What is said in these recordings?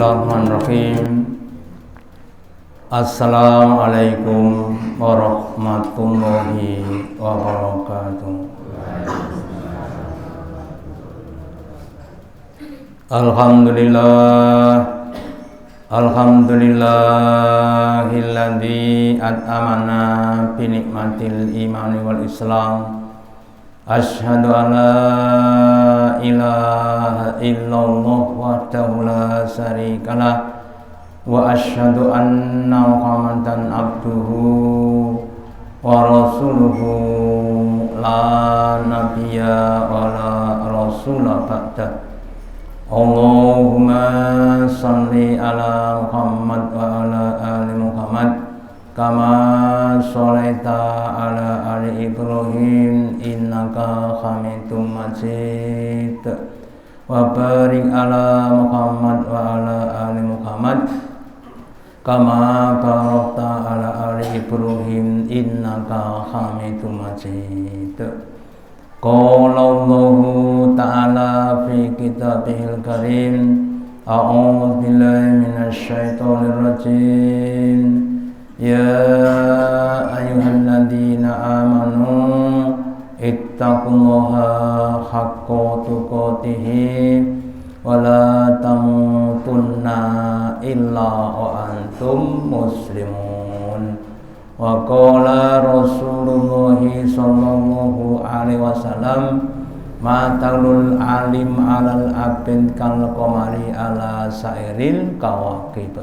Bismillahirrahmanirrahim. Assalamualaikum warahmatullahi wabarakatuh. Alhamdulillahilladzi at'amana bi nikmatil imani wal islam. Asyhadu an la ilaha illallah wahdahu la syarikalah wa asyhadu anna Muhammadan abduhu wa rasuluhu la nabiyya wa la rasula ba'da. Allahumma shalli ala Muhammad wa ala ali Muhammad kama sholaita ala ali Ibrahim innaka Hamidum Majid wa barik ala Muhammad wa ala ali Muhammad kama barakta ala ali Ibrahim innaka Hamidum Majid. Qala Allahu ta'ala fi kitabihil karim, a'udzu billahi minasy syaithanir rajim. Ya ayyuhalladzina amanu ittaqullaha haqqa tuqatih wa la tamutunna illa wa antum muslimun. Wa qala Rasulullah sallallahu alaihi wasallam, matalul alim alal abin kal qamari ala sairil kawakib.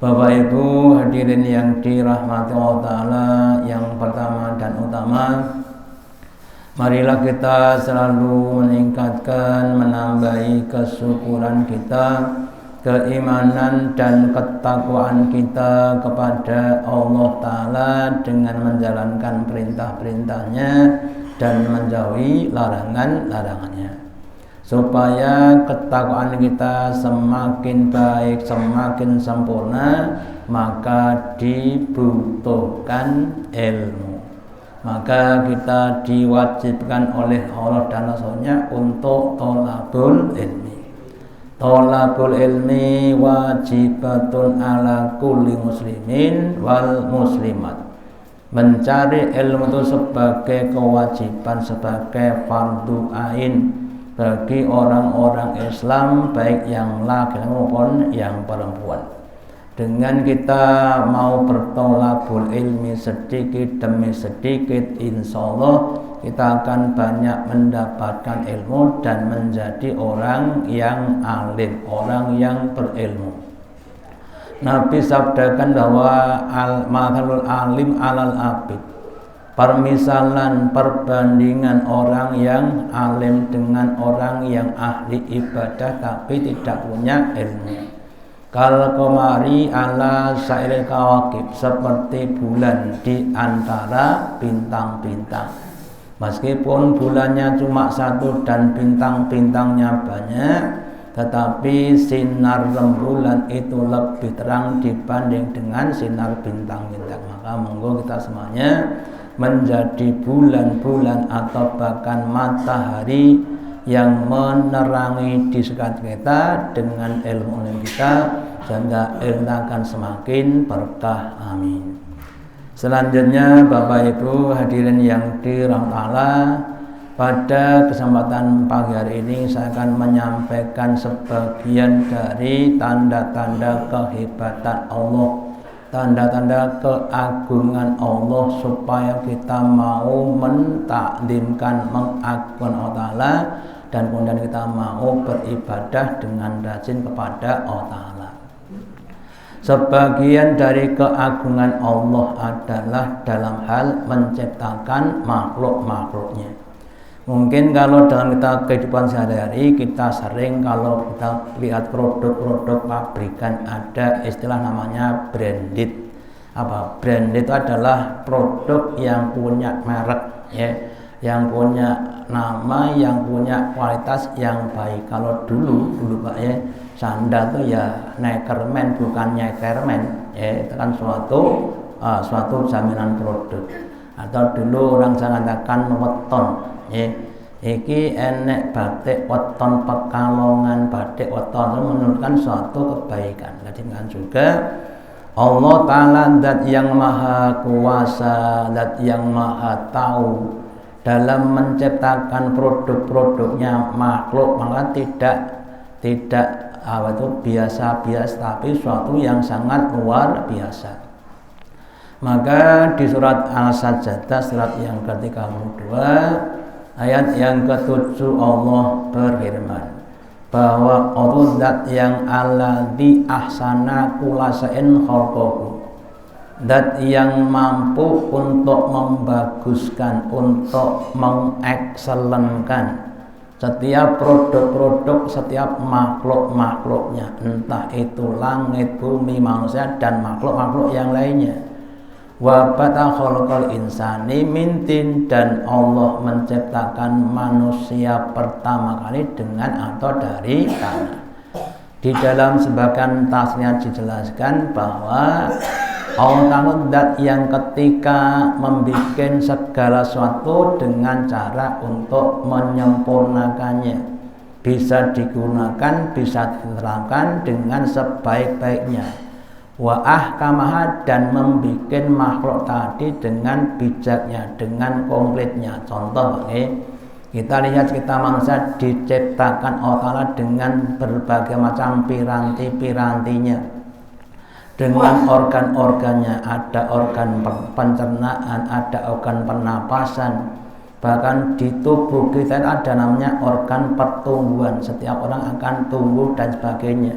Bapak Ibu hadirin yang dirahmati Allah Ta'ala, yang pertama dan utama, marilah kita selalu meningkatkan, menambahi kesyukuran kita, keimanan dan ketakwaan kita kepada Allah Ta'ala dengan menjalankan perintah-perintahnya dan menjauhi larangan-larangannya, supaya ketakwaan kita semakin baik, semakin sempurna. Maka dibutuhkan ilmu, maka kita diwajibkan oleh Allah dan Rasulnya untuk thalabul ilmi. Thalabul ilmi wajibatun ala kulli muslimin wal muslimat. Mencari ilmu itu sebagai kewajiban, sebagai fardu ain bagi orang-orang Islam, baik yang laki maupun yang perempuan. Dengan kita mau berthalabul ilmi sedikit demi sedikit, insya Allah kita akan banyak mendapatkan ilmu dan menjadi orang yang alim, orang yang berilmu. Nabi sabdakan bahwa al-mathalul alim alal abid, permisalan, perbandingan orang yang alim dengan orang yang ahli ibadah tapi tidak punya ilmu. Kal qamari ala sairil kawakib, seperti bulan di antara bintang-bintang. Meskipun bulannya cuma satu dan bintang-bintangnya banyak, tetapi sinar rembulan itu lebih terang dibanding dengan sinar bintang-bintang. Maka monggo kita semuanya menjadi bulan-bulan atau bahkan matahari yang menerangi di sekitar kita dengan ilmu kita, sehingga ilmu akan semakin berkah. Amin. Selanjutnya Bapak Ibu hadirin yang dirahmati Allah, pada kesempatan pagi hari ini saya akan menyampaikan sebagian dari tanda-tanda kehebatan Allah, tanda-tanda keagungan Allah, supaya kita mau mentaklimkan, mengagungkan Allah Ta'ala, dan kemudian kita mau beribadah dengan rajin kepada Allah Ta'ala. Sebagian dari keagungan Allah adalah dalam hal menciptakan makhluk-makhluknya. Mungkin kalau dalam kita kehidupan sehari-hari, kita sering kalau kita lihat produk-produk pabrikan, ada istilah namanya branded. Apa? Branded itu adalah produk yang punya merek, ya, yang punya nama, yang punya kualitas yang baik. Kalau dulu Pak, ya, sandal itu ya Neckerman bukan Neckerman, ya, itu kan suatu jaminan produk. Atau dulu orang saya katakan weton, ya, Iki enek batik weton Pekalongan, batik weton menunjukkan suatu kebaikan. Jadi kan juga Allah Ta'ala zat yang maha kuasa, zat yang maha tahu dalam menciptakan produk-produknya makhluk, maka tidak apa itu biasa-biasa, tapi suatu yang sangat luar biasa. Maka di surat Al-Sajdah surat yang ke-32 ayat yang ke-7 Allah berfirman bahwa Allah zat yang alladzi ahsana kullasain khalqahu, zat yang mampu untuk membaguskan, untuk mengekselenkan setiap produk-produk, setiap makhluk-makhluknya, entah itu langit, bumi, manusia dan makhluk-makhluk yang lainnya. Wa bata khalaqal insani min tin, dan Allah menciptakan manusia pertama kali dengan atau dari tanah. Di dalam sebagian tafsirnya dijelaskan bahwa Allah Ta'ala zat yang ketika membuat segala sesuatu dengan cara untuk menyempurnakannya, bisa digunakan, bisa diterapkan dengan sebaik-baiknya. Wa ahkamaha, dan membuat makhluk tadi dengan bijaknya, dengan komplitnya. Contoh kita lihat kita manusia diciptakan Allah Ta'ala dengan berbagai macam piranti-pirantinya, dengan organ-organnya, ada organ pencernaan, ada organ pernapasan, bahkan di tubuh kita ada namanya organ pertumbuhan, setiap orang akan tumbuh dan sebagainya.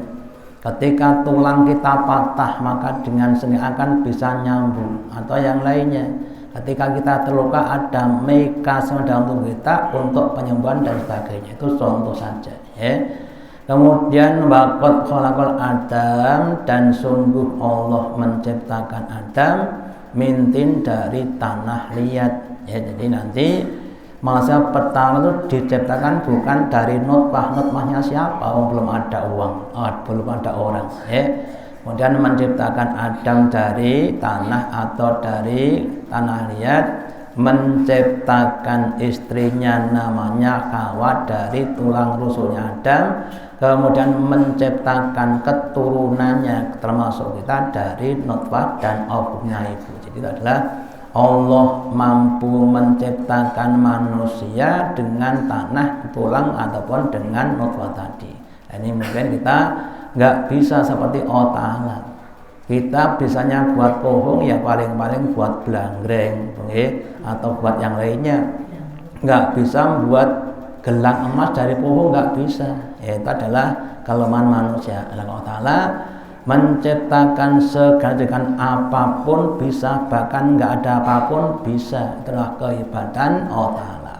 Ketika tulang kita patah, maka dengan sendirinya akan bisa nyambung atau yang lainnya. Ketika kita terluka, ada mekanisme dalam tubuh kita untuk penyembuhan dan sebagainya. Itu contoh saja ya. Kemudian waqad khalaqal Adam, dan sungguh Allah menciptakan Adam mintin, dari tanah liat ya. Jadi nanti masa pertama itu diciptakan bukan dari nutfahnya siapa, belum ada belum ada orang ya. Kemudian menciptakan Adam dari tanah atau dari tanah liat, menciptakan istrinya namanya Hawa dari tulang rusuknya Adam, kemudian menciptakan keturunannya termasuk kita dari nutfah dan ovumnya ibu. Jadi itu adalah Allah mampu menciptakan manusia dengan tanah, tulang ataupun dengan nutfah tadi. Ini mungkin kita nggak bisa seperti Allah Ta'ala. Kita bisanya buat pohon ya paling-paling buat belangreng atau buat yang lainnya. Nggak bisa membuat gelang emas dari pohon, nggak bisa. Itu adalah kelemahan manusia. Allah Ta'ala menciptakan segala dengan apapun bisa, bahkan nggak ada apapun bisa. Itulah kehebatan Allah Ta'ala.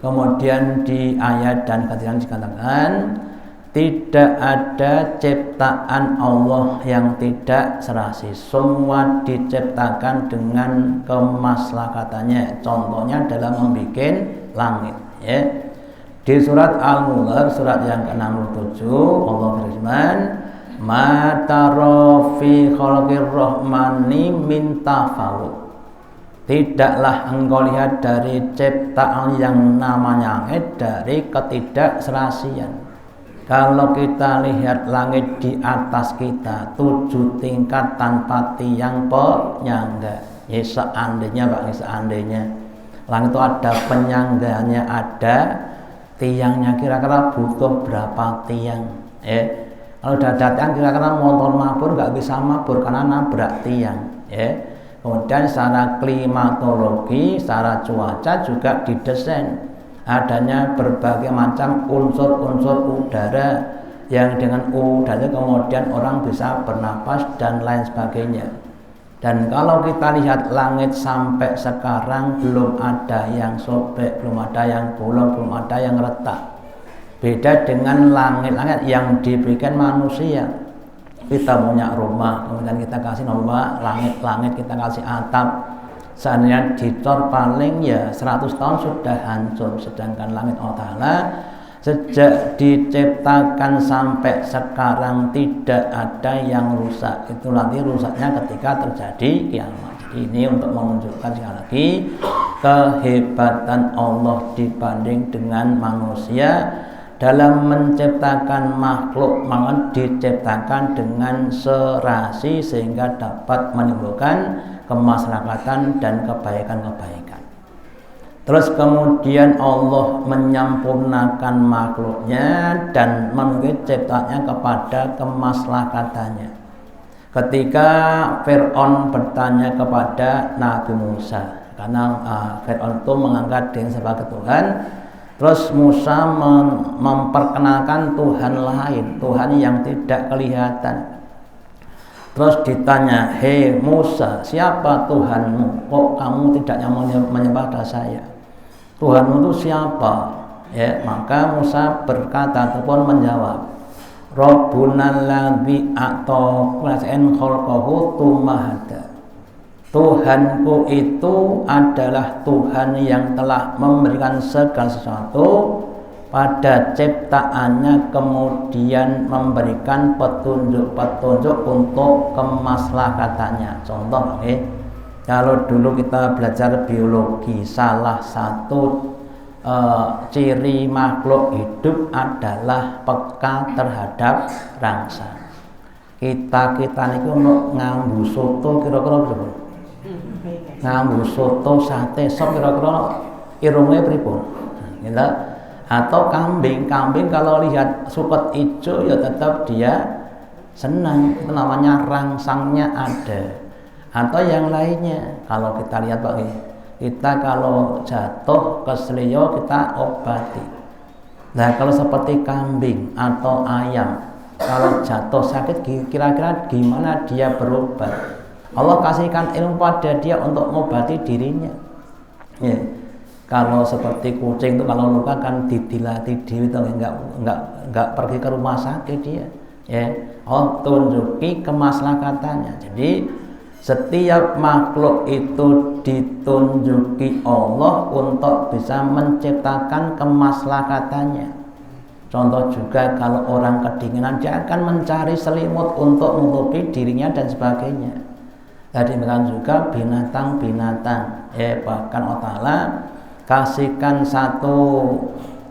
Kemudian di ayat dan ketiga dikatakan tidak ada ciptaan Allah yang tidak serasi, semua diciptakan dengan kemaslahataannya. Contohnya dalam membuat langit ya. Di surat Al-Mulk surat yang ke-67 Allah berfirman, ma tara fi khalqir rahmani min tafawut, tidaklah engkau lihat dari ciptaan yang namanya langit dari ketidakserasian. Kalau kita lihat langit di atas kita 7 tingkat tanpa tiang penyangga ya, seandainya langit itu ada penyangganya, ada tiangnya, kira-kira butuh berapa tiang ya. Kalau udah ada tiang, kira-kira motor mabur nggak bisa mabur karena nabrak tiang ya. Kemudian secara klimatologi, secara cuaca juga didesain adanya berbagai macam unsur-unsur udara yang dengan udara kemudian orang bisa bernapas dan lain sebagainya. Dan kalau kita lihat langit sampai sekarang belum ada yang sobek, belum ada yang bolong, belum ada yang retak. Beda dengan langit-langit yang diberikan manusia. Kita punya rumah, kemudian kita kasih nama langit-langit, kita kasih atap. Seandainya dicor paling ya 100 tahun sudah hancur. Sedangkan langit Allah Ta'ala sejak diciptakan sampai sekarang tidak ada yang rusak. Itu nanti rusaknya ketika terjadi kiamat. Jadi ini untuk menunjukkan sekali lagi kehebatan Allah dibanding dengan manusia dalam menciptakan makhluk, maka diciptakan dengan serasi sehingga dapat menimbulkan kemaslahatan dan kebaikan-kebaikan. Terus kemudian Allah menyempurnakan makhluknya dan mengikat ciptanya kepada kemaslahatannya. Ketika Fir'aun bertanya kepada Nabi Musa, karena Fir'aun itu mengangkat dirinya sebagai Tuhan, terus Musa memperkenalkan Tuhan lain, Tuhan yang tidak kelihatan. Terus ditanya, hei Musa, siapa Tuhanmu? Kok kamu tidak menyembah pada saya? Tuhanmu itu siapa? Ya, maka Musa berkata ataupun menjawab, Rabbuna alladzi a'ta kulla shay'in khalaqahu tsumma hada. Tuhanku itu adalah Tuhan yang telah memberikan segala sesuatu pada ciptaannya, kemudian memberikan petunjuk-petunjuk untuk kemaslahatannya. Contoh, kalau dulu kita belajar biologi, salah satu ciri makhluk hidup adalah peka terhadap rangsang. Kita niku ngambu soto kira-kira berapa? Ngambu soto sate sop kira-kira irungnya pripun? Gitu. Atau kambing kalau lihat suket hijau ya tetap dia senang, itu namanya rangsangnya ada. Atau yang lainnya, kalau kita lihat Pak, kita kalau jatuh ke selio kita obati. Nah kalau seperti kambing atau ayam, kalau jatuh sakit kira-kira gimana dia berobat? Allah kasihkan ilmu pada dia untuk mengobati dirinya. Ya. Kalau seperti kucing itu kalau luka kan didilati diri, enggak pergi ke rumah sakit dia. Ya. Allah tunjuki kemaslahatannya. Jadi setiap makhluk itu ditunjuki Allah untuk bisa menciptakan kemaslahatannya. Contoh juga kalau orang kedinginan, dia akan mencari selimut untuk menutupi dirinya dan sebagainya. Jadi demikian juga binatang-binatang. Bahkan Allah Ta'ala kasihkan satu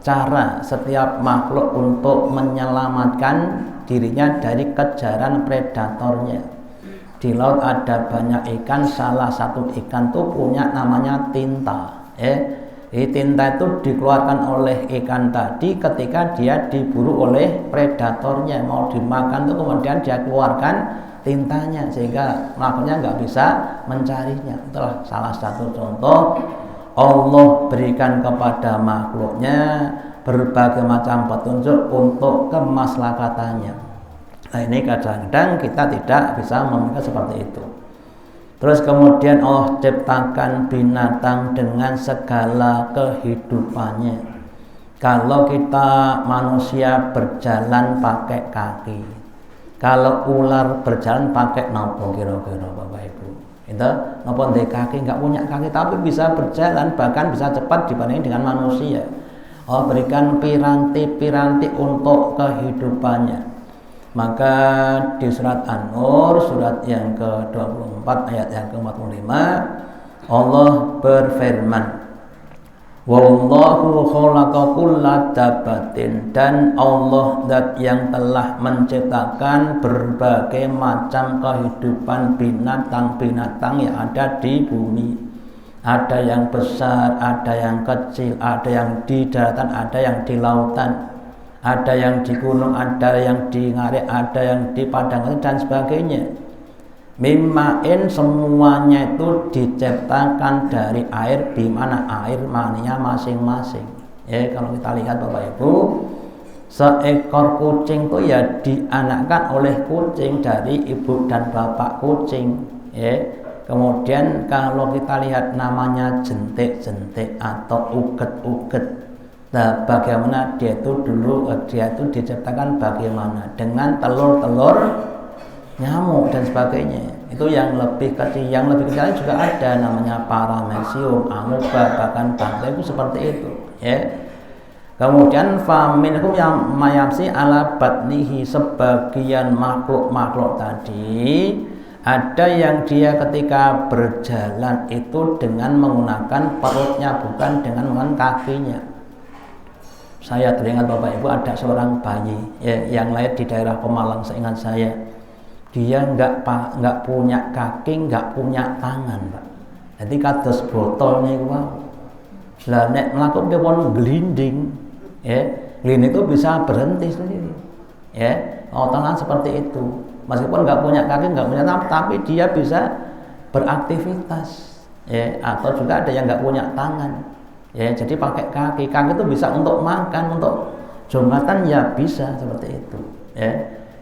cara setiap makhluk untuk menyelamatkan dirinya dari kejaran predatornya. Di laut ada banyak ikan, salah satu ikan itu punya namanya tinta. Tinta itu dikeluarkan oleh ikan tadi ketika dia diburu oleh predatornya, mau dimakan itu kemudian dia keluarkan tintanya sehingga makhluknya nggak bisa mencarinya. Itulah salah satu contoh Allah berikan kepada makhluknya berbagai macam petunjuk untuk kemaslahatannya. Nah ini kadang-kadang kita tidak bisa memikirkan seperti itu. Terus kemudian Allah ciptakan binatang dengan segala kehidupannya. Kalau kita manusia berjalan pakai kaki, kalau ular berjalan pakai nopo kira-kira Bapak Ibu? Itu nopo ndek kaki, nggak punya kaki tapi bisa berjalan, bahkan bisa cepat dibandingkan dengan manusia. Allah berikan piranti-piranti untuk kehidupannya. Maka di surat An-Nur, surat yang ke-24 ayat yang ke-45, Allah berfirman, Wallahu khalaqa kulla dabbatin, dan Allah zat yang telah menciptakan berbagai macam kehidupan binatang-binatang yang ada di bumi. Ada yang besar, ada yang kecil, ada yang di daratan, ada yang di lautan. Ada yang di gunung, ada yang di ngarik, ada yang di padang dan sebagainya. Mimma'in, semuanya itu diciptakan dari air, di mana air maninya masing-masing. Kalau kita lihat Bapak Ibu, seekor kucing itu ya dianakkan oleh kucing dari ibu dan bapak kucing. Kemudian kalau kita lihat namanya jentik-jentik atau uget-uget. Nah, bagaimana dia itu diciptakan bagaimana dengan telur-telur nyamuk dan sebagainya. Itu yang lebih kecil, juga ada namanya paramecium, amoeba, bahkan bangkai itu seperti itu. Kemudian faminhum yang mayamsi ala batnihi, sebagian makhluk-makhluk tadi Ada yang dia ketika berjalan itu dengan menggunakan perutnya, bukan dengan menggunakan kakinya. Saya teringat Bapak Ibu, ada seorang bayi yang lahir di daerah Pemalang, seingat saya. Dia nggak punya kaki, nggak punya tangan, Pak. Jadi kados botolnya itu, Pak. Lah nek mlaku dia pun gelinding, gelinding itu bisa berhenti sendiri, ototan seperti itu. Meskipun nggak punya kaki, nggak punya tangan, tapi dia bisa beraktivitas, atau juga ada yang nggak punya tangan, jadi pakai kaki. Kaki itu bisa untuk makan, untuk jumatan ya bisa seperti itu,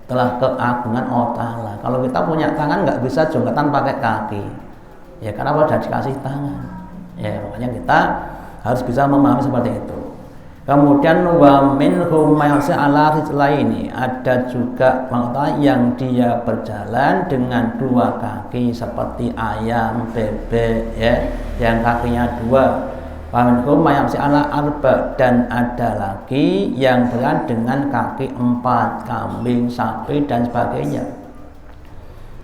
Itulah keagungan Allah Ta'ala. Kalau kita punya tangan nggak bisa jumatan pakai kaki, karena sudah dikasih tangan, makanya kita harus bisa memahami seperti itu. Kemudian wa minhum mayamsi ala rijlaini, ada juga makna yang dia berjalan dengan dua kaki seperti ayam, bebek, yang kakinya dua. Wa minhum mayamsi ala arba, dan ada lagi yang berjalan dengan kaki empat, kambing, sapi dan sebagainya.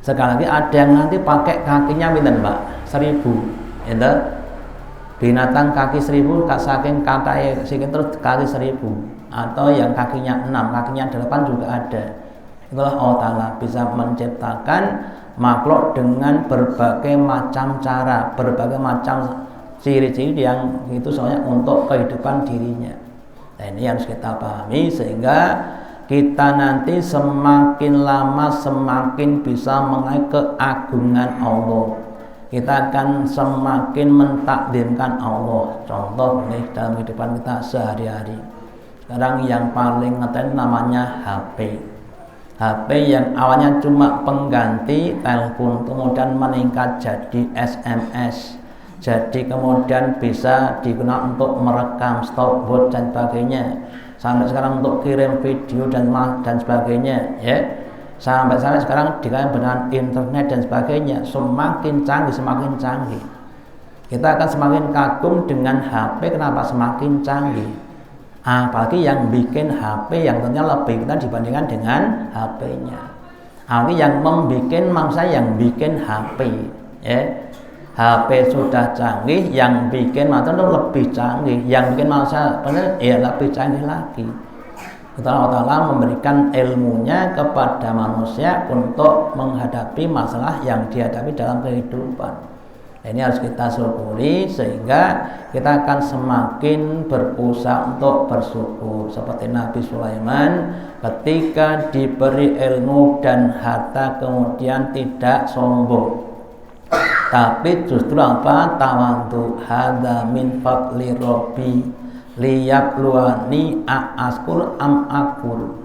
Sekali lagi ada yang nanti pakai kakinya pinten, Pak? 1000, binatang kaki 1000, saking kakaknya terus kaki 1000, atau yang kakinya 6, kakinya 8 juga ada. Itulah Allah Ta'ala bisa menciptakan makhluk dengan berbagai macam cara, berbagai macam ciri-ciri yang itu soalnya untuk kehidupan dirinya. Nah, ini harus kita pahami sehingga kita nanti semakin lama semakin bisa mengenai keagungan Allah. Kita akan semakin mentakdirkan Allah. Contoh nih dalam kehidupan kita sehari-hari. Sekarang yang paling ngetren namanya HP. HP yang awalnya cuma pengganti telepon, kemudian meningkat jadi SMS. Jadi kemudian bisa digunakan untuk merekam, stopwatch dan sebagainya. Sampai sekarang untuk kirim video dan sebagainya, Sampai sekarang dengan internet dan sebagainya, semakin canggih. Kita akan semakin kagum dengan HP. Kenapa semakin canggih? Apalagi yang bikin HP yang tentunya lebih kita dibandingkan dengan HP-nya. Apalagi yang membuat manusia yang bikin HP, HP sudah canggih, yang bikin manusia lebih canggih, yang bikin manusia lebih canggih lagi. Allah Ta'ala memberikan ilmunya kepada manusia untuk menghadapi masalah yang dihadapi dalam kehidupan. Ini harus kita syukuri sehingga kita akan semakin berusaha untuk bersyukur. Seperti Nabi Sulaiman ketika diberi ilmu dan harta kemudian tidak sombong, tapi justru tawadhu, hadza min fadli rabbi liyabluwani a'askur am akur.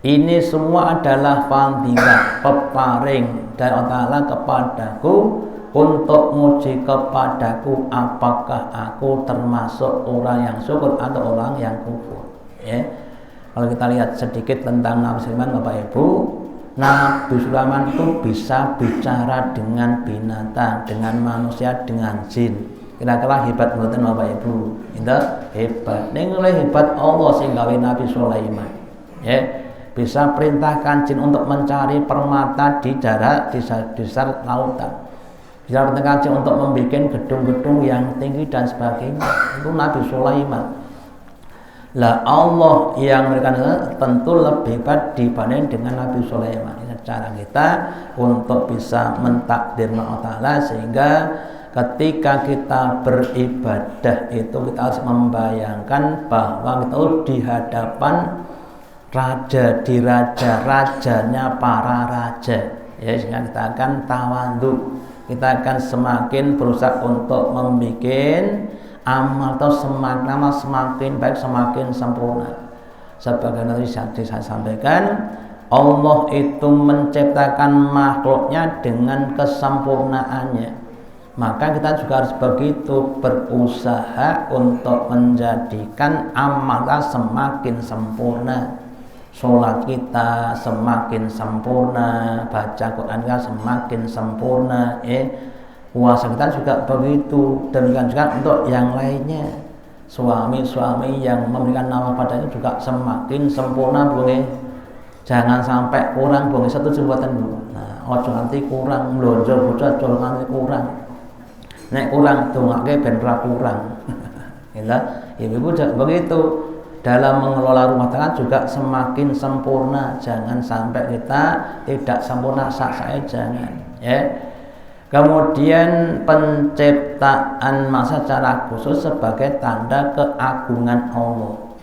Ini semua adalah fadilah, peparing dari Allah Ta'ala kepadaku untuk menguji kepadaku apakah aku termasuk orang yang syukur atau orang yang kufur. Kalau kita lihat sedikit tentang Nabi Sulaiman, Bapak Ibu, Nabi Sulaiman itu bisa bicara dengan binatang, dengan manusia, dengan jin. Kira-kira hebat mboten Bapak Ibu? Itu hebat. Ning oleh hebat Allah sing gawe Nabi Sulaiman. Bisa perintahkan jin untuk mencari permata di darat, di dasar lautan. Bisa perintahkan jin untuk membuat gedung-gedung yang tinggi dan sebagainya. Itu Nabi Sulaiman. Lah Allah yang memberikan tentu lebih hebat dibanding dengan Nabi Sulaiman. Ini cara kita untuk bisa mentakdirkan Allah Ta'ala sehingga ketika kita beribadah itu kita harus membayangkan bahwa kita di hadapan raja, di rajanya para raja, sehingga kita akan tawadhu, kita akan semakin berusaha untuk membuat amal atau semakin lama semakin baik, semakin sempurna. Sebagaimana tadi saya sampaikan, Allah itu menciptakan makhluknya dengan kesempurnaannya. Maka kita juga harus begitu berusaha untuk menjadikan amal kita semakin sempurna. Sholat kita semakin sempurna, baca Quran kita semakin sempurna, puasa kita juga begitu. Demikian juga untuk yang lainnya, suami-suami yang memberikan nama padanya juga semakin sempurna, boleh. Jangan sampai kurang, boleh satu jembatan dulu. Nah, Ojo nganti kurang, mlonjo bocah ojo nganti kurang. Nek kurang dongake ben ra kurang. Gitu. Ibu-ibu begitu. Dalam mengelola rumah tangga juga semakin sempurna. Jangan sampai kita tidak sempurna, saya jangan. Ya. Kemudian penciptaan masa secara khusus sebagai tanda keagungan Allah.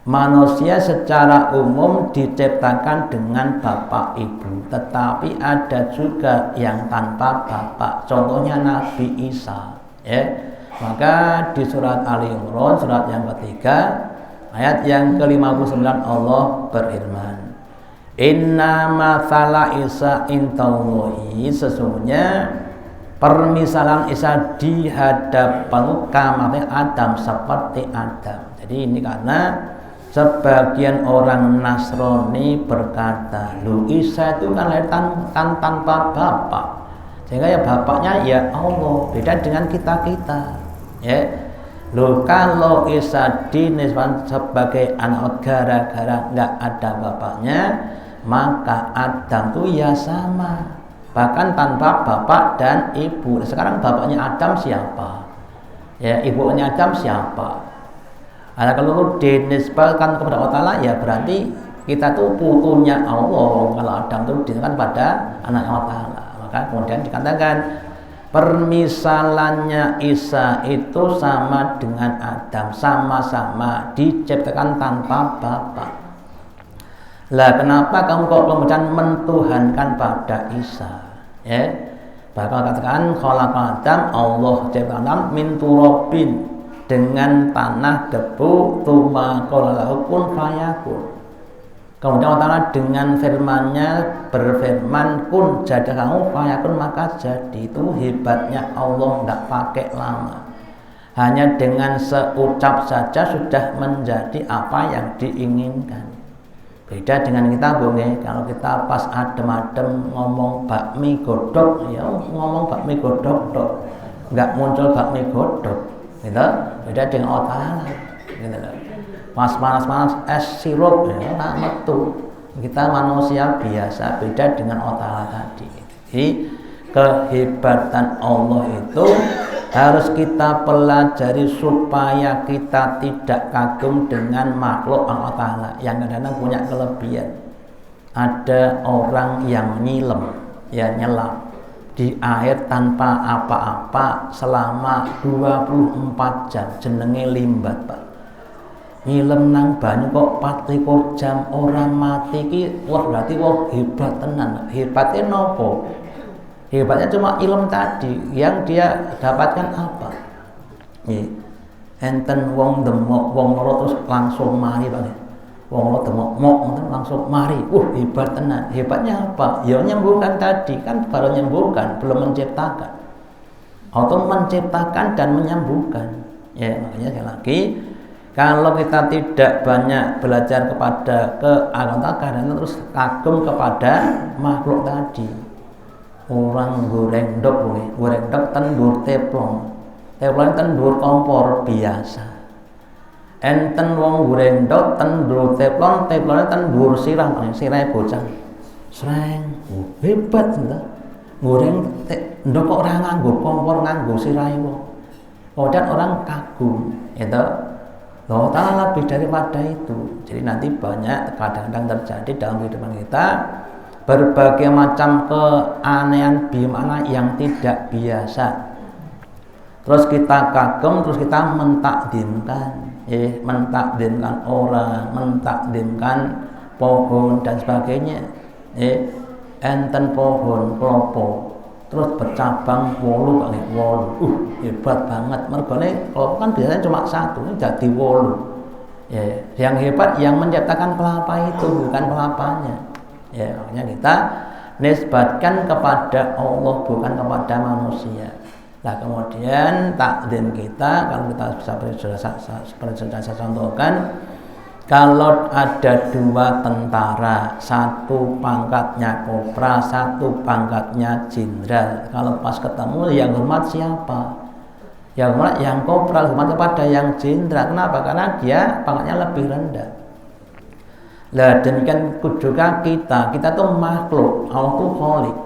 Manusia secara umum diciptakan dengan bapak ibu, tetapi ada juga yang tanpa bapak. Contohnya Nabi Isa. Ya. Maka di surat Ali Imran, surat yang ketiga, ayat yang ke-59 Allah berfirman, Inna mathala Isa intallahi, sesungguhnya permisalan Isa di hadapan kami Adam seperti Adam. Jadi ini karena sebagian orang Nasrani berkata, lu Isa itu kan lahir tanpa bapak, sehingga ya bapaknya ya Allah, beda dengan kita-kita. Ya. Loh, kalau Isa dinisbahkan sebagai anak gara-gara nggak ada bapaknya, maka Adam itu ya sama, bahkan tanpa bapak dan ibu. Sekarang bapaknya Adam siapa? Ya, ibunya Adam siapa? Nah, kalau dinisbahkan kepada Allah Ta'ala, ya berarti kita tuh putunya Allah. Kalau Adam itu dinisbahkan pada anak Allah Ta'ala, maka kemudian dikatakan permisalannya Isa itu sama dengan Adam, sama-sama diciptakan tanpa bapak. Lah kenapa kamu kok kemudian mentuhankan pada Isa? Ya, bakal katakan khalaqa Adam, Allah ciptakan min turabin, dengan tanah debu, tsumma qala lahu kun fayakun. Kemudian Allah dengan firman-Nya berfirman, kun jadi kamu, fayakun maka jadi. Itu hebatnya Allah, tidak pakai lama. Hanya dengan seucap saja sudah menjadi apa yang diinginkan. Beda dengan kita, Bung, kalau kita pas adem-adem ngomong bakmi godok, ya ngomong bakmi godok dok, nggak muncul bakmi godok, gitu. Beda dengan Allah Ta'ala, gitu. Mas panas-panas es sirup, ya tak metu. Kita manusia biasa, beda dengan Allah Ta'ala tadi. Jadi kehebatan Allah itu harus kita pelajari supaya kita tidak kagum dengan makhluk Allah Ta'ala yang kadang-kadang punya kelebihan. Ada orang yang nyilem, ya nyelam di air tanpa apa-apa selama 24 jam, jenenge limbat, Pak. Nyilem nang banyu kok 24 jam orang mati ki, wah berarti wah hebat tenan. Hebatnya nopo? Hebatnya cuma ilmu tadi. Yang dia dapatkan apa? Enten wong demok, wong loro terus langsung mari, Pak. Wong loro demok mok langsung mari. Hebat tenan. Hebatnya apa? Ya nyembuhkan tadi, kan baru menyembuhkan, belum menciptakan. Atau menciptakan dan menyembuhkan. Ya, makanya sekali lagi, kalau kita tidak banyak belajar kepada keagungan karena terus kagum kepada makhluk tadi. Orang goreng dok tendur teplon tendur kompor biasa. Enten wong goreng dok tendur teplon tendur sirah bocah. Sreng, hebat lho. Goreng ndok kok ora nganggo kompor, nganggo sirahe wong. Kemudian orang kagum, itu. Allah Ta'ala lebih daripada itu. Jadi nanti banyak kadang-kadang terjadi dalam kehidupan kita berbagai macam keanehan bimana yang tidak biasa. Terus kita kagum, terus kita mentakdimkan orang, mentakdimkan pohon dan sebagainya. Enten pohon klopo terus bercabang 8 kali 8. Hebat banget. Mergone klopo kan biasanya cuma satu, ini jadi 8. Ya, yang hebat yang menciptakan kelapa itu, bukan kelapanya. Ya, makanya kita nisbatkan kepada Allah, bukan kepada manusia. Nah, kemudian takdim kita, kalau kita bisa seperti sudah saya contohkan, kalau ada 2 tentara, satu pangkatnya kopra, satu pangkatnya jenderal, kalau pas ketemu yang hormat siapa? Yang hormat yang kopra, hormat kepada yang jenderal. Kenapa? Karena dia pangkatnya lebih rendah. Lah demikian juga kita tuh makhluk, Allah tuh khalik.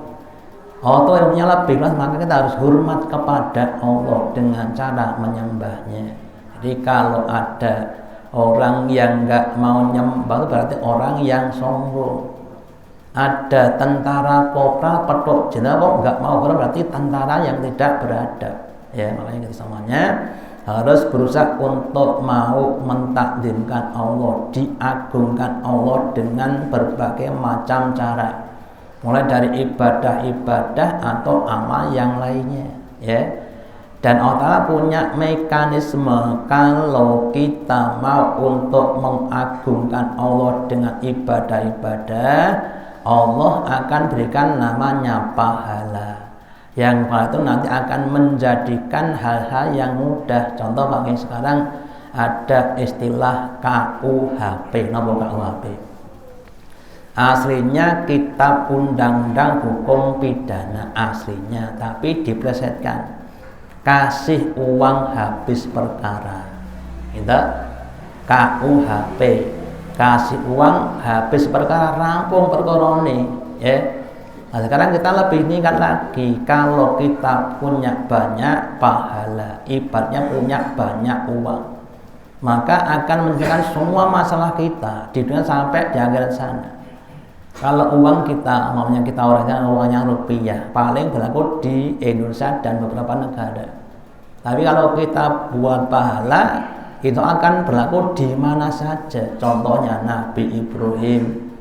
Allah ilmunya lebih luas, maka kita harus hormat kepada Allah dengan cara menyembahnya. Jadi kalau ada orang yang nggak mau nyembah itu berarti orang yang sombong. Ada tentara kopral petuk jenderal kok nggak mau berarti tentara yang tidak beradab. Ya, makanya kita semuanya harus berusaha untuk mau mentakdirkan Allah, diagungkan Allah dengan berbagai macam cara, mulai dari ibadah-ibadah atau amal yang lainnya, ya. Dan Allah Ta'ala punya mekanisme kalau kita mau untuk mengagungkan Allah dengan ibadah-ibadah, Allah akan berikan namanya pahala. Yang pahala itu nanti akan menjadikan hal-hal yang mudah. Contoh pakai sekarang ada istilah KUHP. Napa KUHP? Aslinya kitab undang-undang hukum pidana aslinya, tapi diplesetkan. Kasih uang habis perkara. Itu KUHP. Kasih uang habis perkara, rampung perkara ini, ya. Nah, sekarang kita lebih meningkat lagi. Kalau kita punya banyak pahala, ibaratnya punya banyak uang, maka akan menyelesaikan semua masalah kita di dunia sampai di akhirat sana. Kalau uang kita, maunya kita orangnya rupiah, paling berlaku di Indonesia dan beberapa negara. Tapi kalau kita buat pahala, itu akan berlaku di mana saja. Contohnya Nabi Ibrahim,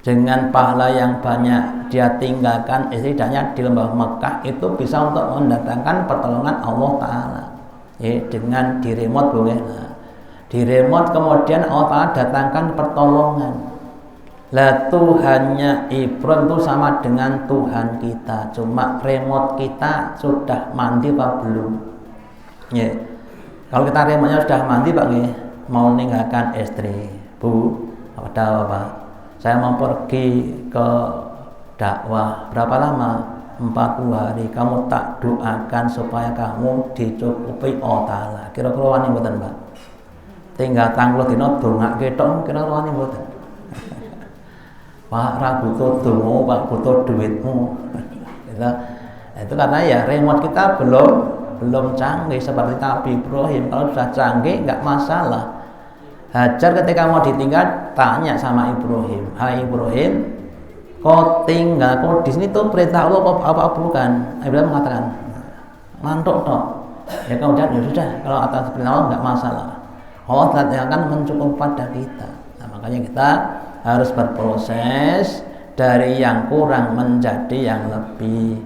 dengan pahala yang banyak dia tinggalkan setidaknya di lembah Mekah, itu bisa untuk mendatangkan pertolongan Allah Ta'ala, ya, dengan diremot boleh. Nah, diremot kemudian Allah Ta'ala datangkan pertolongan. Lah Tuhannya Ibrahim itu sama dengan Tuhan kita, cuma remote kita sudah mandi apa belum, ya. Kalau kita remotnya sudah mandi Pak, mau meninggalkan istri, Bu, ada apa? Saya mau pergi ke dakwah, berapa lama? 40 hari. Kamu tak doakan supaya kamu dicukupi Allah Ta'ala. Kira-kira wani mboten, Pak? Tinggal 30 dina dongake tok, kira-kira wani mboten? Pak, ra butuh dongo, Pak, butuh duitmu. Itu karena ya remote kita belum canggih seperti Nabi Ibrahim. Kalau sudah canggih nggak masalah. Hajar ketika mau ditinggal tanya sama Ibrahim, hai Ibrahim, kau tinggal kau di sini tuh perintah Allah apa bukan? Ibrahim mengatakan mantuk toh. Ya kemudian ya sudah, kalau atas perintah Allah nggak masalah. Allah akan mencukupi pada kita. Nah, makanya kita harus berproses dari yang kurang menjadi yang lebih,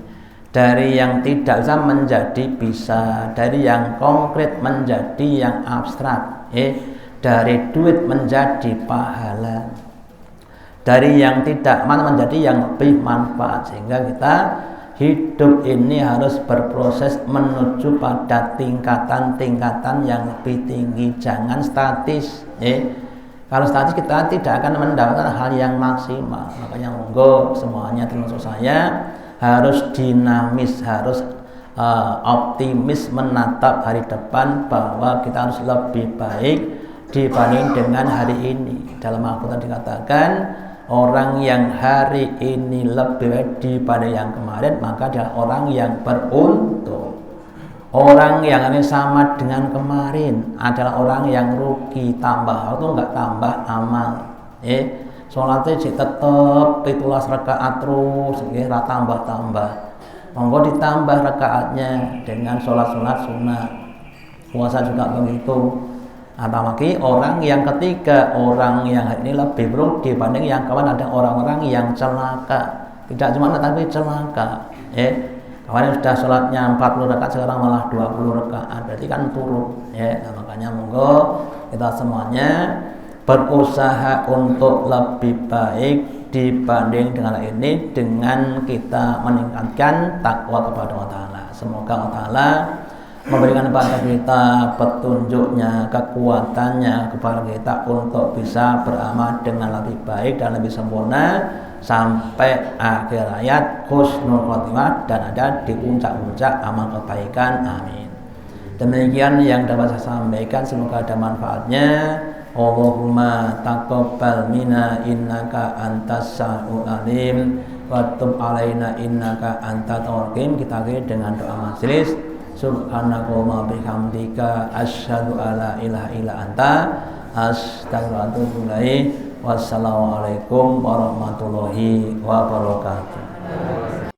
dari yang tidak bisa menjadi bisa, dari yang konkret menjadi yang abstrak, dari duit menjadi pahala, dari yang tidak menjadi yang lebih manfaat, sehingga kita hidup ini harus berproses menuju pada tingkatan-tingkatan yang lebih tinggi, jangan statis, Kalau statis kita tidak akan mendapatkan hal yang maksimal. Makanya monggo semuanya termasuk saya harus dinamis, harus optimis menatap hari depan bahwa kita harus lebih baik dibanding dengan hari ini. Dalam Al-Quran dikatakan orang yang hari ini lebih baik dibanding yang kemarin, maka dia orang yang beruntung. Orang yang ini sama dengan kemarin adalah orang yang rugi, tambah itu enggak tambah amal. Sholatnya tetap 17 rakaat terus, tambah. Monggo ditambah rakaatnya dengan sholat sunnah. Puasa juga begitu. Apalagi orang yang ketiga, orang yang ini lebih buruk dibanding yang kawan, ada orang-orang yang celaka. Tidak cuma tapi celaka. Kemarin sudah sholatnya 40 rakaat, sekarang malah 20 rakaat, berarti kan turun. Nah, makanya monggo kita semuanya berusaha untuk lebih baik dibanding dengan ini, dengan kita meningkatkan takwa kepada Allah Ta'ala. Semoga Allah Ta'ala memberikan kepada kita petunjuknya, kekuatannya kepada kita untuk bisa beramal dengan lebih baik dan lebih sempurna sampai akhir hayat husnul khotimah dan ada di puncak-puncak amal kebaikan. Amin. Demikian yang dapat saya sampaikan, semoga ada manfaatnya. Allahumma taqabbal minna innaka antas samiul alim. wa tub alaina innaka antat tawwabur rahim. Kita akhiri dengan doa majelis. Subhanakallahumma bihamdika asyhadu alla ilaha illa anta astaghfiruka wa atubu ilaik. Wassalamualaikum warahmatullahi wabarakatuh.